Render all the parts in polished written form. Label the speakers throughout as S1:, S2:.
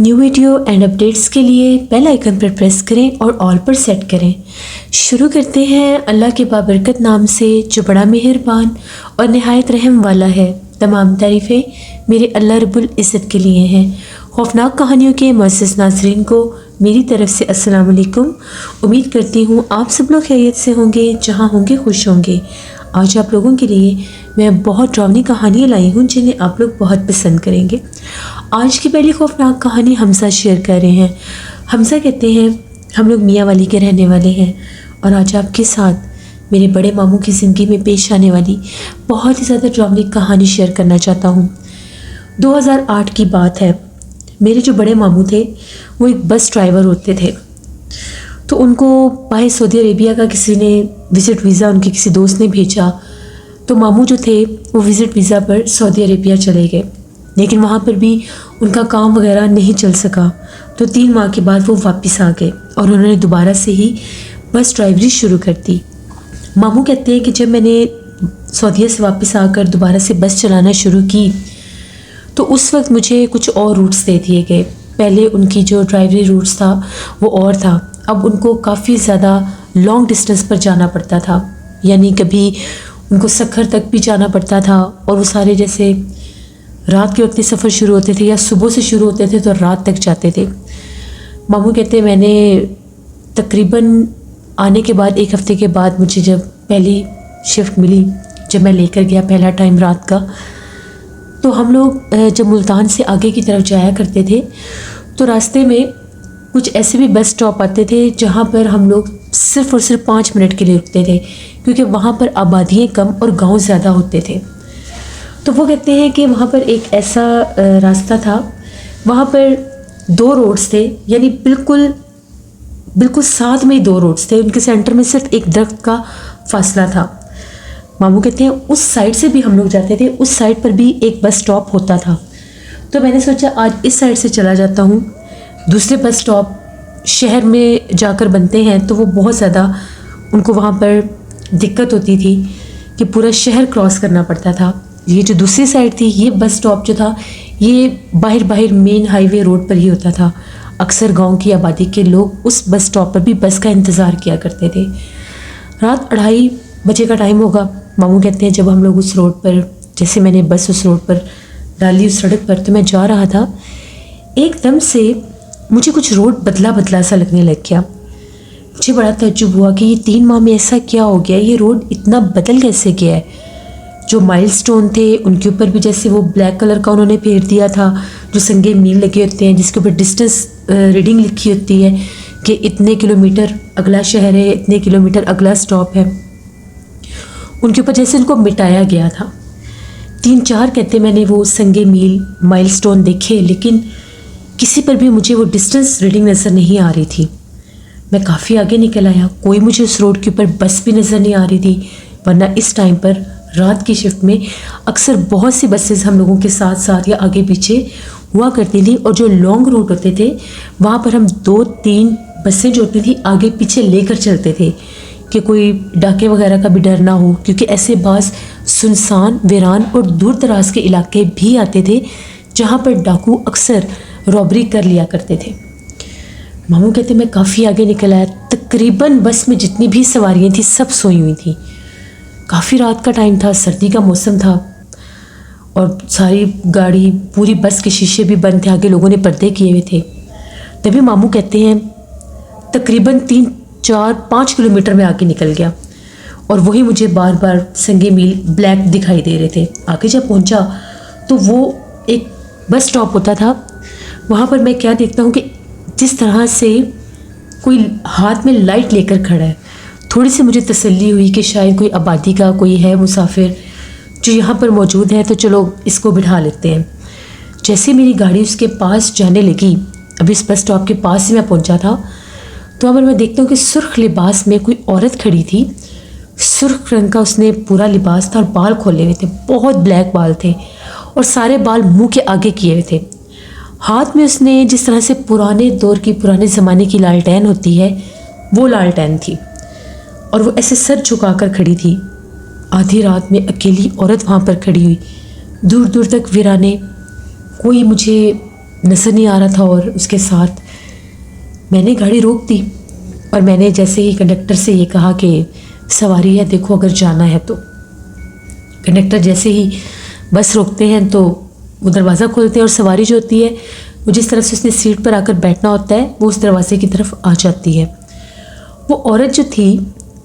S1: New video and updates के लिए bell icon पर प्रेस करें और ऑल पर सेट करें। शुरू करते हैं अल्लाह के बाबरकत नाम से जो बड़ा मेहरबान और नहायत रहम वाला है। तमाम तारीफ़ें मेरे अल्लाह रब्बुल इज़्ज़त के लिए हैं। खौफनाक कहानियों के मुअज़्ज़ज़ नाज़रीन को मेरी तरफ़ से अस्सलाम वालेकुम। उम्मीद करती हूँ आप सब लोग खैरियत से होंगे, जहाँ होंगे खुश होंगे। आज आप लोगों के लिए मैं बहुत डरावनी कहानियाँ लाई हूँ जिन्हें आप लोग बहुत पसंद करेंगे। आज की पहली खौफनाक कहानी हमज़ा शेयर कर रहे हैं। हमज़ा कहते हैं हम लोग मियाँ वाली के रहने वाले हैं और आज आपके साथ मेरे बड़े मामू की ज़िंदगी में पेश आने वाली बहुत ही ज़्यादा डरावनी कहानी शेयर करना चाहता हूँ। 2008 की बात है। मेरे जो बड़े मामू थे वो एक बस ड्राइवर होते थे, तो उनको बाहर सऊदी अरेबिया का किसी ने विज़िट वीज़ा उनके किसी दोस्त ने भेजा, तो मामू जो थे वो विज़िट वीज़ा पर सऊदी अरेबिया चले गए, लेकिन वहाँ पर भी उनका काम वगैरह नहीं चल सका। तो 3 माह के बाद वो वापस आ गए और उन्होंने दोबारा से ही बस ड्राइवरी शुरू कर दी। मामू कहते हैं कि जब मैंने सऊदीया से वापस आकर दोबारा से बस चलाना शुरू की तो उस वक्त मुझे कुछ और रूट्स दे दिए गए। पहले उनकी जो ड्राइवरी रूट्स था वो और था, अब उनको काफ़ी ज़्यादा लॉन्ग डिस्टेंस पर जाना पड़ता था, यानी कभी उनको सखर तक भी जाना पड़ता था और वो सारे जैसे रात के वक्त सफ़र शुरू होते थे या सुबह से शुरू होते थे तो रात तक जाते थे। मामू कहते मैंने तकरीबन आने के बाद 1 हफ़्ते के बाद मुझे जब पहली शिफ्ट मिली, जब मैं लेकर गया पहला टाइम रात का, तो हम लोग जब मुल्तान से आगे की तरफ जाया करते थे तो रास्ते में कुछ ऐसे भी बस स्टॉप आते थे जहाँ पर हम लोग सिर्फ़ और सिर्फ 5 मिनट के लिए रुकते थे, क्योंकि वहाँ पर आबादियाँ कम और गांव ज़्यादा होते थे। तो वो कहते हैं कि वहाँ पर एक ऐसा रास्ता था, वहाँ पर 2 रोड्स थे, यानी बिल्कुल साथ में ही 2 रोड्स थे, उनके सेंटर में सिर्फ एक दरख्त का फासला था। मामू कहते हैं उस साइड से भी हम लोग जाते थे, उस साइड पर भी एक बस स्टॉप होता था। तो मैंने सोचा आज इस साइड से चला जाता हूँ। दूसरे बस स्टॉप शहर में जाकर बनते हैं तो वो बहुत ज़्यादा उनको वहाँ पर दिक्कत होती थी कि पूरा शहर क्रॉस करना पड़ता था। ये जो दूसरी साइड थी, ये बस स्टॉप जो था ये बाहर मेन हाईवे रोड पर ही होता था। अक्सर गांव की आबादी के लोग उस बस स्टॉप पर भी बस का इंतज़ार किया करते थे। रात 2:30 बजे का टाइम होगा। मामू कहते हैं जब हम लोग उस रोड पर, जैसे मैंने बस उस रोड पर डाली उस सड़क पर, तो मैं जा रहा था, एकदम से मुझे कुछ रोड बदला सा लगने लग गया। मुझे बड़ा तज्जुब हुआ कि ये 3 माह में ऐसा क्या हो गया, ये रोड इतना बदल कैसे गया है। जो माइलस्टोन थे उनके ऊपर भी जैसे वो ब्लैक कलर का उन्होंने फेर दिया था, जो संगे मील लगे होते हैं जिसके ऊपर डिस्टेंस रीडिंग लिखी होती है कि इतने किलोमीटर अगला शहर है, इतने किलोमीटर अगला स्टॉप है, उनके ऊपर जैसे उनको मिटाया गया था। 3-4 कहते मैंने वो संगे मील माइलस्टोन देखे, लेकिन किसी पर भी मुझे वो डिस्टेंस रीडिंग नज़र नहीं आ रही थी। मैं काफ़ी आगे निकल आया, कोई मुझे उस रोड के ऊपर बस भी नज़र नहीं आ रही थी, वरना इस टाइम पर रात की शिफ्ट में अक्सर बहुत सी बसेस हम लोगों के साथ साथ या आगे पीछे हुआ करती थी, और जो लॉन्ग रूट होते थे वहाँ पर हम 2-3 बसें जो होती थी आगे पीछे लेकर चलते थे कि कोई डाके वगैरह का भी डर ना हो, क्योंकि ऐसे बास सुनसान वीरान और दूर दराज के इलाके भी आते थे जहाँ पर डाकू अक्सर रॉबरी कर लिया करते थे। मामू कहते मैं काफ़ी आगे निकल आया, तकरीबन बस में जितनी भी सवारियाँ थी सब सोई हुई थी। काफ़ी रात का टाइम था, सर्दी का मौसम था और सारी गाड़ी पूरी बस के शीशे भी बंद थे, आगे लोगों ने पर्दे किए हुए थे। तभी मामू कहते हैं तकरीबन 3-4-5 किलोमीटर में आगे निकल गया और वही मुझे बार बार संगे मील ब्लैक दिखाई दे रहे थे। आगे जब पहुंचा तो वो एक बस स्टॉप होता था, वहाँ पर मैं क्या देखता हूँ कि जिस तरह से कोई हाथ में लाइट लेकर खड़ा है, थोड़ी सी मुझे तसल्ली हुई कि शायद कोई आबादी का कोई है मुसाफिर जो यहाँ पर मौजूद है, तो चलो इसको बिठा लेते हैं। जैसे मेरी गाड़ी उसके पास जाने लगी, अभी इस बस स्टॉप के पास ही मैं पहुँचा था, तो अगर मैं देखता हूँ कि सुर्ख लिबास में कोई औरत खड़ी थी। सुर्ख रंग का उसने पूरा लिबास था और बाल खोले हुए थे, बहुत ब्लैक बाल थे और सारे बाल मुंह के आगे किए हुए थे। हाथ में उसने जिस तरह से पुराने दौर की, पुराने ज़माने की लालटेन होती है, वो लालटेन थी और वो ऐसे सर झुकाकर खड़ी थी। आधी रात में अकेली औरत वहाँ पर खड़ी हुई, दूर दूर तक वीराने, कोई मुझे नज़र नहीं आ रहा था। और उसके साथ मैंने गाड़ी रोक दी और मैंने जैसे ही कंडक्टर से ये कहा कि सवारी है, देखो अगर जाना है तो। कंडक्टर जैसे ही बस रोकते हैं तो वो दरवाज़ा खोलते हैं और सवारी जो होती है वो जिस तरफ से उसने सीट पर आकर बैठना होता है वो उस दरवाजे की तरफ आ जाती है। वो औरत जो थी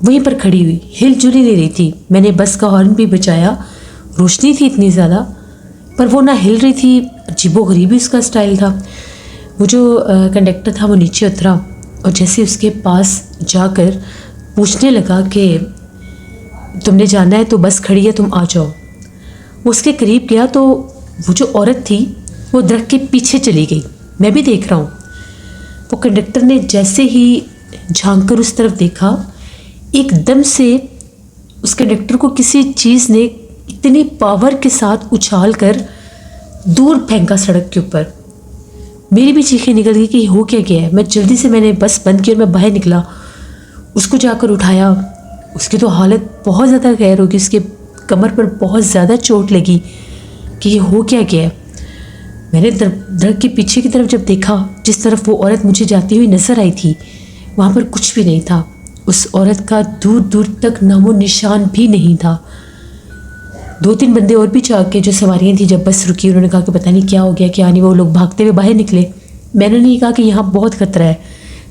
S1: वहीं पर खड़ी हुई, हिलजुल ही नहीं रही थी। मैंने बस का हॉर्न भी बजाया, रोशनी थी इतनी ज़्यादा, पर वो ना हिल रही थी। अजीबोगरीब उसका स्टाइल था। वो जो कंडक्टर था वो नीचे उतरा और जैसे उसके पास जाकर पूछने लगा कि तुमने जाना है तो बस खड़ी है, तुम आ जाओ। वो उसके करीब गया तो वो जो औरत थी वो दरख्त के पीछे चली गई। मैं भी देख रहा हूँ। वो कंडक्टर ने जैसे ही झांक कर उस तरफ देखा, एकदम से उस कंडक्टर को किसी चीज़ ने इतनी पावर के साथ उछाल कर दूर फेंका सड़क के ऊपर। मेरी भी चीखें निकल गई कि हो क्या गया है। मैं जल्दी से मैंने बस बंद की और मैं बाहर निकला, उसको जाकर उठाया। उसकी तो हालत बहुत ज़्यादा गैर होगी, उसके कमर पर बहुत ज़्यादा चोट लगी कि ये हो क्या गया है। मैंने दरख्त के पीछे की तरफ जब देखा, जिस तरफ वो औरत मुझे जाती हुई नज़र आई थी, वहाँ पर कुछ भी नहीं था। उस औरत का दूर दूर तक नामो निशान भी नहीं था। 2-3 बंदे और भी चाह के जो सवारियाँ थी, जब बस रुकी उन्होंने कहा कि पता नहीं क्या हो गया क्या नहीं। वो लोग भागते हुए बाहर निकले। मैंने नहीं कहा कि यहाँ बहुत खतरा है,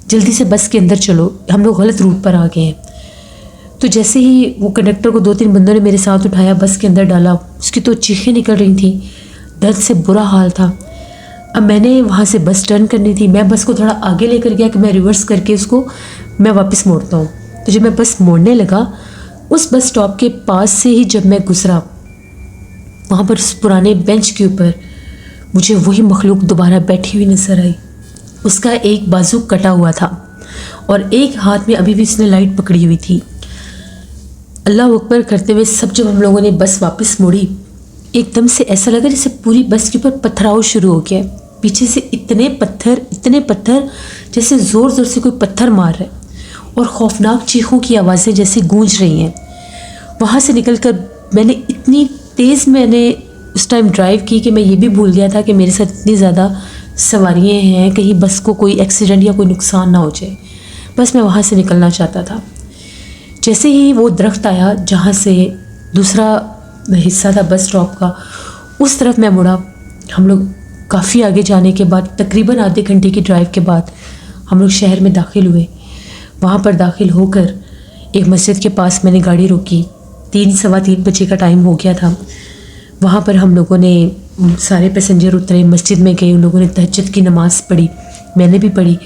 S1: जल्दी से बस के अंदर चलो, हम लोग गलत रूट पर आ गए हैं। तो जैसे ही वो कंडक्टर को 2-3 बंदों ने मेरे साथ उठाया, बस के अंदर डाला, उसकी तो चीखें निकल रही थी, दर्द से बुरा हाल था। अब मैंने वहाँ से बस टर्न करनी थी। मैं बस को थोड़ा आगे लेकर गया कि मैं रिवर्स करके उसको मैं वापस मोड़ता हूँ। तो जब मैं बस मोड़ने लगा, उस बस स्टॉप के पास से ही जब मैं गुजरा, वहाँ पर उस पुराने बेंच के ऊपर मुझे वही मखलूक दोबारा बैठी हुई नजर आई। उसका एक बाजू कटा हुआ था और एक हाथ में अभी भी उसने लाइट पकड़ी हुई थी। अल्लाह अकबर करते हुए सब जब हम लोगों ने बस वापस मोड़ी, एकदम से ऐसा लगा जैसे पूरी बस के ऊपर पथराव शुरू हो गया। पीछे से इतने पत्थर जैसे ज़ोर ज़ोर से कोई पत्थर मार रहा है और खौफनाक चीखों की आवाज़ें जैसे गूंज रही हैं। वहाँ से निकलकर मैंने इतनी तेज़ उस टाइम ड्राइव की कि मैं ये भी भूल गया था कि मेरे साथ इतनी ज़्यादा सवारियाँ हैं, कहीं बस को कोई एक्सीडेंट या कोई नुकसान ना हो जाए। बस मैं वहाँ से निकलना चाहता था। जैसे ही वो दरख्त आया जहाँ से दूसरा हिस्सा था बस स्टॉप का, उस तरफ मैं मुड़ा। हम लोग काफ़ी आगे जाने के बाद, तकरीबन आधे घंटे की ड्राइव के बाद, हम लोग शहर में दाखिल हुए। वहाँ पर दाखिल होकर एक मस्जिद के पास मैंने गाड़ी रोकी। 3-3:15 बजे का टाइम हो गया था। वहाँ पर हम लोगों ने सारे पैसेंजर उतरे, मस्जिद में गए, उन लोगों ने तहज्जुद की नमाज़ पढ़ी, मैंने भी पढ़ी।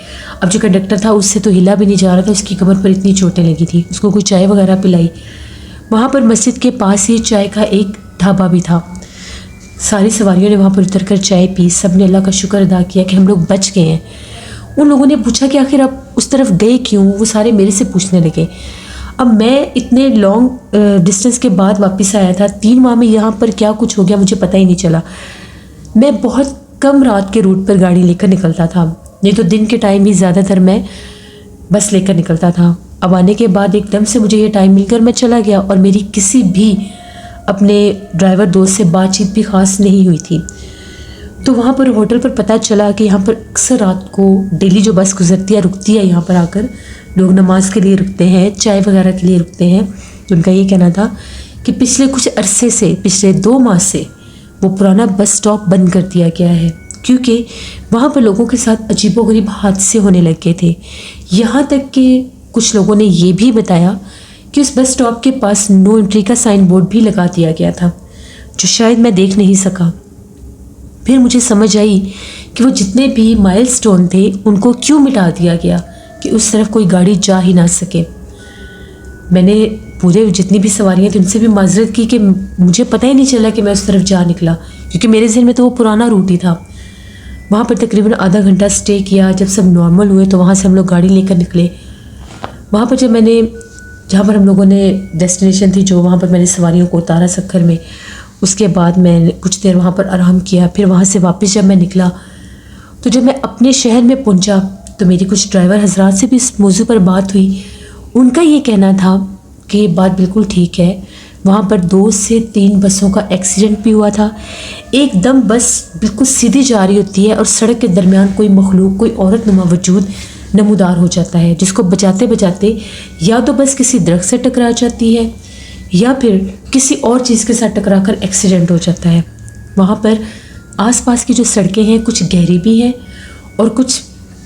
S1: अब जो कंडक्टर था उससे तो हिला भी नहीं जा रहा था, उसकी कमर पर इतनी चोटें लगी थी। उसको कोई चाय वगैरह पिलाई। वहाँ पर मस्जिद के पास ही चाय का एक ढाबा भी था। सारी सवारियों ने वहाँ पर उतर कर चाय पी। सब ने अल्लाह का शुक्र अदा किया कि हम लोग बच गए हैं। उन लोगों ने पूछा कि आखिर आप उस तरफ गए क्यों, वो सारे मेरे से पूछने लगे। अब मैं इतने लॉन्ग डिस्टेंस के बाद वापस आया था, 3 माह में यहाँ पर क्या कुछ हो गया मुझे पता ही नहीं चला। मैं बहुत कम रात के रूट पर गाड़ी लेकर निकलता था, नहीं तो दिन के टाइम ही ज़्यादातर मैं बस लेकर निकलता था। अब आने के बाद एकदम से मुझे ये टाइम मिलकर मैं चला गया और मेरी किसी भी अपने ड्राइवर दोस्त से बातचीत भी ख़ास नहीं हुई थी। तो वहाँ पर होटल पर पता चला कि यहाँ पर अक्सर रात को डेली जो बस गुजरती है रुकती है, यहाँ पर आकर लोग नमाज के लिए रुकते हैं, चाय वगैरह के लिए रुकते हैं। तो उनका ये कहना था कि पिछले कुछ अरसे से, पिछले 2 माह से वो पुराना बस स्टॉप बंद कर दिया गया है, क्योंकि वहाँ पर लोगों के साथ अजीबोगरीब हादसे होने लग गए थे। यहाँ तक कि कुछ लोगों ने ये भी बताया कि उस बस स्टॉप के पास नो एंट्री का साइन बोर्ड भी लगा दिया गया था, जो शायद मैं देख नहीं सका। फिर मुझे समझ आई कि वो जितने भी माइलस्टोन थे उनको क्यों मिटा दिया गया कि उस तरफ कोई गाड़ी जा ही ना सके। मैंने पूरे जितनी भी सवारियाँ थी उनसे भी माजरत की कि मुझे पता ही नहीं चला कि मैं उस तरफ जा निकला, क्योंकि मेरे जहन में तो वो पुराना रूट ही था। वहाँ पर तकरीबन आधा घंटा स्टे किया। जब सब नॉर्मल हुए तो वहाँ से हम लोग गाड़ी लेकर निकले। वहाँ पर जहाँ पर हम लोगों ने डेस्टिनेशन थी जो, वहाँ पर मैंने सवारियों को उतारा सक्खर में। उसके बाद मैं कुछ देर वहाँ पर आराम किया। फिर वहाँ से वापस जब मैं निकला तो जब मैं अपने शहर में पहुँचा तो मेरी कुछ ड्राइवर हजरात से भी इस मौजू पर बात हुई। उनका ये कहना था कि ये बात बिल्कुल ठीक है, वहाँ पर 2 से 3 बसों का एक्सीडेंट भी हुआ था। एकदम बस बिल्कुल सीधी जा रही होती है और सड़क के दरमियान कोई मखलूक, कोई औरत नुमा वजूद नमूदार हो जाता है, जिसको बचाते बचाते या तो बस किसी दरख्त से टकरा जाती है या फिर किसी और चीज़ के साथ टकरा कर एक्सीडेंट हो जाता है। वहाँ पर आसपास की जो सड़कें हैं कुछ गहरी भी हैं और कुछ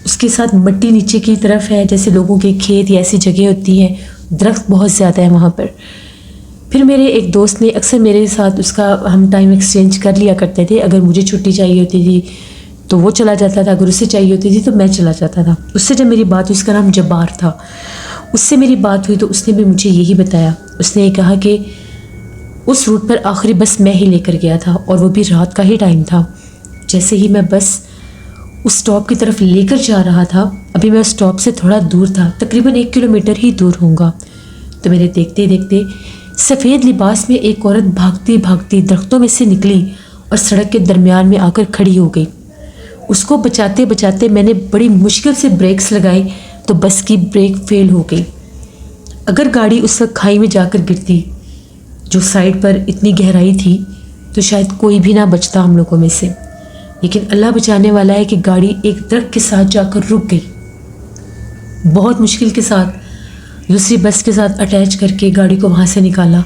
S1: उसके साथ मिट्टी नीचे की तरफ है, जैसे लोगों के खेत या ऐसी जगह होती हैं, दरख्त बहुत ज़्यादा है वहाँ पर। फिर मेरे एक दोस्त ने अक्सर मेरे साथ उसका हम टाइम एक्सचेंज कर लिया करते थे। अगर मुझे छुट्टी चाहिए होती थी तो वो चला जाता था, अगर उसे चाहिए होती थी तो मैं चला जाता था। उससे जब मेरी बात हुई, उसका नाम जब्बार था, उससे मेरी बात हुई तो उसने भी मुझे यही बताया। उसने ये कहा कि उस रूट पर आखिरी बस मैं ही लेकर गया था और वो भी रात का ही टाइम था। जैसे ही मैं बस उस स्टॉप की तरफ लेकर जा रहा था, अभी मैं उस स्टॉप से थोड़ा दूर था, तकरीबन 1 किलोमीटर ही दूर होऊंगा, तो मेरे देखते देखते सफ़ेद लिबास में एक औरत भागती भागती दरख्तों में से निकली और सड़क के दरमियान में आकर खड़ी हो गई। उसको बचाते बचाते मैंने बड़ी मुश्किल से ब्रेक्स लगाई तो बस की ब्रेक फेल हो गई। अगर गाड़ी उस वक्त खाई में जाकर गिरती, जो साइड पर इतनी गहराई थी, तो शायद कोई भी ना बचता हम लोगों में से। लेकिन अल्लाह बचाने वाला है कि गाड़ी एक दरख्त के साथ जाकर रुक गई। बहुत मुश्किल के साथ दूसरी बस के साथ अटैच करके गाड़ी को वहाँ से निकाला।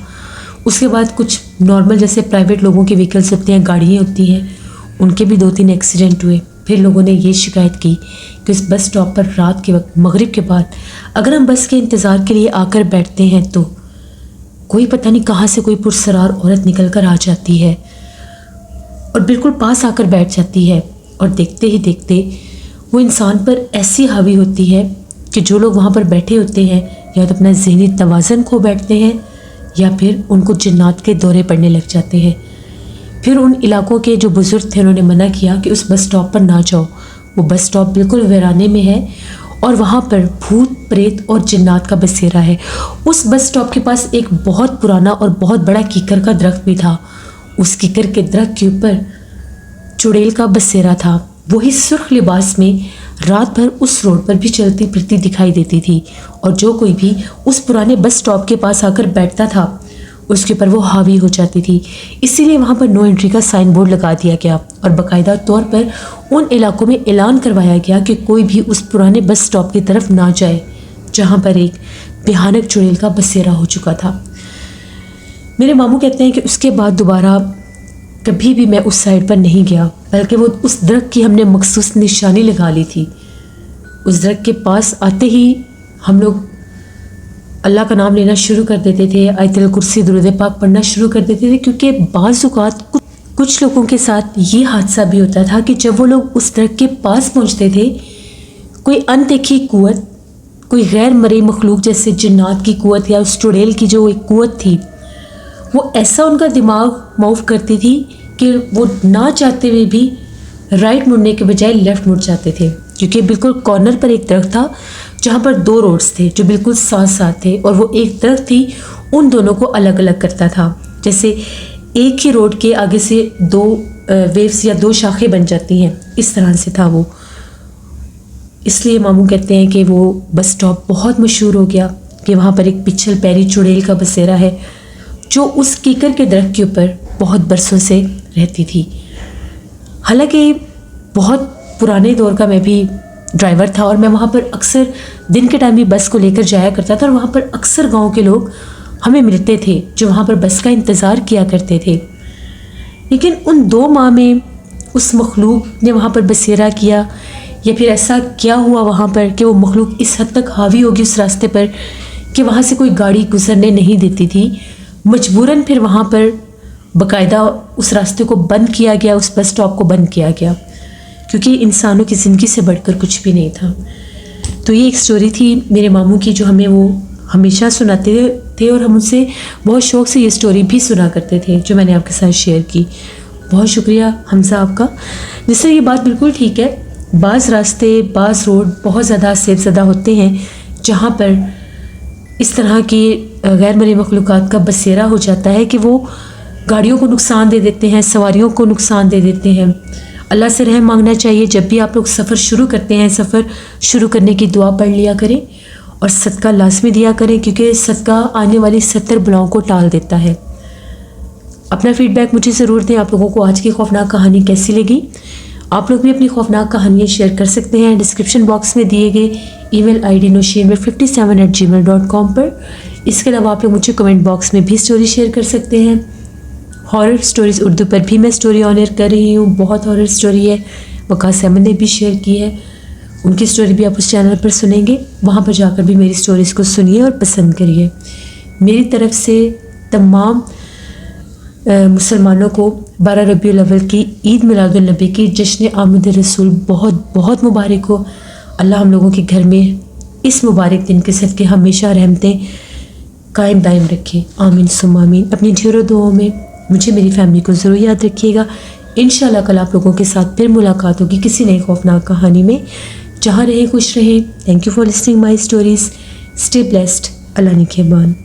S1: उसके बाद कुछ नॉर्मल जैसे प्राइवेट लोगों की व्हीकल्स होती हैं, गाड़ियाँ होती हैं, उनके भी 2-3 एक्सीडेंट हुए। फिर लोगों ने ये शिकायत की कि उस बस स्टॉप पर रात के वक्त मगरिब के बाद अगर हम बस के इंतज़ार के लिए आकर बैठते हैं तो कोई पता नहीं कहाँ से कोई पुरसरार औरत निकल कर आ जाती है और बिल्कुल पास आकर बैठ जाती है, और देखते ही देखते वो इंसान पर ऐसी हावी होती है कि जो लोग वहाँ पर बैठे होते हैं या तो अपना ज़हनी तवाज़न खो बैठते हैं या फिर उनको जिन्नात के दौरे पड़ने लग जाते हैं। फिर उन इलाकों के जो बुज़ुर्ग थे उन्होंने मना किया कि उस बस स्टॉप पर ना जाओ, वो बस स्टॉप बिल्कुल वीराने में है और वहाँ पर भूत प्रेत और जिन्नात का बसेरा है। उस बस स्टॉप के पास एक बहुत पुराना और बहुत बड़ा कीकर का दरख्त भी था। उस कीकर के दरख्त के ऊपर चुड़ैल का बसेरा था। वही सुर्ख लिबास में रात भर उस रोड पर भी चलती फिरती दिखाई देती थी और जो कोई भी उस पुराने बस स्टॉप के पास आकर बैठता था उसके ऊपर वो हावी हो जाती थी। इसीलिए वहाँ पर नो एंट्री का साइन बोर्ड लगा दिया गया और बाकायदा तौर पर उन इलाकों में ऐलान करवाया गया कि कोई भी उस पुराने बस स्टॉप की तरफ ना जाए जहाँ पर एक भयानक चुड़ैल का बसेरा हो चुका था। मेरे मामू कहते हैं कि उसके बाद दोबारा कभी भी मैं उस साइड पर नहीं गया, बल्कि वो उस दरख्त की हमने मखसूस निशानी लगा ली थी। उस दरख्त के पास आते ही हम लोग अल्लाह का नाम लेना शुरू कर देते थे, आयतुल कुर्सी दुरूद पाक पढ़ना शुरू कर देते थे, क्योंकि बाज़ औक़ात कुछ लोगों के साथ ये हादसा भी होता था कि जब वो लोग उस दरख्त के पास पहुंचते थे, कोई अनदेखी कुव्वत, कोई गैर मरी मखलूक जैसे जिन्नात की कुव्वत या उस चुड़ैल की जो एक कुव्वत थी, वो ऐसा उनका दिमाग मूव करती थी कि वो ना चाहते हुए भी राइट मुड़ने के बजाय लेफ़्ट मुड़ जाते थे, क्योंकि बिल्कुल कॉर्नर पर एक दरख्त था जहाँ पर 2 रोड्स थे जो बिल्कुल साथ साथ थे और वो एक दरख्त थी उन दोनों को अलग अलग करता था। जैसे एक ही रोड के आगे से 2 वेव्स या 2 शाखें बन जाती हैं, इस तरह से था वो। इसलिए मामू कहते हैं कि वो बस स्टॉप बहुत मशहूर हो गया कि वहाँ पर एक पिछल पैरी चुड़ैल का बसेरा है जो उस कीकर के दरख्त के ऊपर बहुत बरसों से रहती थी। हालांकि बहुत पुराने दौर का मैं भी ड्राइवर था और मैं वहाँ पर अक्सर दिन के टाइम भी बस को लेकर जाया करता था और वहाँ पर अक्सर गांव के लोग हमें मिलते थे जो वहाँ पर बस का इंतज़ार किया करते थे। लेकिन उन 2 माह में उस मखलूक ने वहाँ पर बसेरा किया या फिर ऐसा क्या हुआ वहाँ पर कि वो मखलूक इस हद तक हावी होगी उस रास्ते पर कि वहाँ से कोई गाड़ी गुजरने नहीं देती थी। मजबूरन फिर वहाँ पर बाकायदा उस रास्ते को बंद किया गया, उस बस स्टॉप को बंद किया गया, क्योंकि इंसानों की ज़िंदगी से बढ़कर कुछ भी नहीं था। तो ये एक स्टोरी थी मेरे मामू की जो हमें वो हमेशा सुनाते थे और हम उनसे बहुत शौक़ से ये स्टोरी भी सुना करते थे जो मैंने आपके साथ शेयर की। बहुत शुक्रिया हमजा आपका। जिससे ये बात बिल्कुल ठीक है, बाज़ रास्ते, बाज़ रोड बहुत ज़्यादा सेफज़दा होते हैं जहाँ पर इस तरह की गैर मरी मखलूक़ात का बसेरा हो जाता है कि वो गाड़ियों को नुकसान दे देते हैं, सवारियों को नुकसान दे देते हैं। अल्लाह से रहम मांगना चाहिए। जब भी आप लोग सफ़र शुरू करते हैं, सफ़र शुरू करने की दुआ पढ़ लिया करें और सदका लाजमी दिया करें, क्योंकि सदका आने वाली 70 बलाओं को टाल देता है। अपना फीडबैक मुझे ज़रूर दें, आप लोगों को आज की खौफनाक कहानी कैसी लगी। आप लोग भी अपनी खौफनाक कहानियाँ शेयर कर सकते हैं डिस्क्रिप्शन बॉक्स में दिए गए ईमेल आईडी noshinwar57@gmail.com पर। इसके अलावा आप लोग मुझे कमेंट बॉक्स में भी स्टोरी शेयर कर सकते हैं। हॉरर स्टोरीज़ उर्दू पर भी मैं स्टोरी ऑन एयर कर रही हूँ, बहुत हॉरर स्टोरी है, वकास अहमद ने भी शेयर की है, उनकी स्टोरी भी आप उस चैनल पर सुनेंगे। वहाँ पर जाकर भी मेरी स्टोरीज़ को सुनिए और पसंद करिए। मेरी तरफ से तमाम मुसलमानों को 12 रबीउल अव्वल की ईद मिलादुन नबी की जश्न आमद रसूल बहुत बहुत मुबारक हो। अल्लाह हम लोगों के घर में इस मुबारक दिन के सदके हमेशा रहमतें कायम दायम रखे। आमीन सुम आमीन। अपनी ढेरों दुआओं में मुझे मेरी फैमिली को ज़रूर याद रखिएगा। इंशाल्लाह कल आप लोगों के साथ फिर मुलाकात होगी किसी नई खौफनाक कहानी में। जहाँ रहें खुश रहें। Thank you for listening my stories. Stay blessed. अल्लाह निगहबान।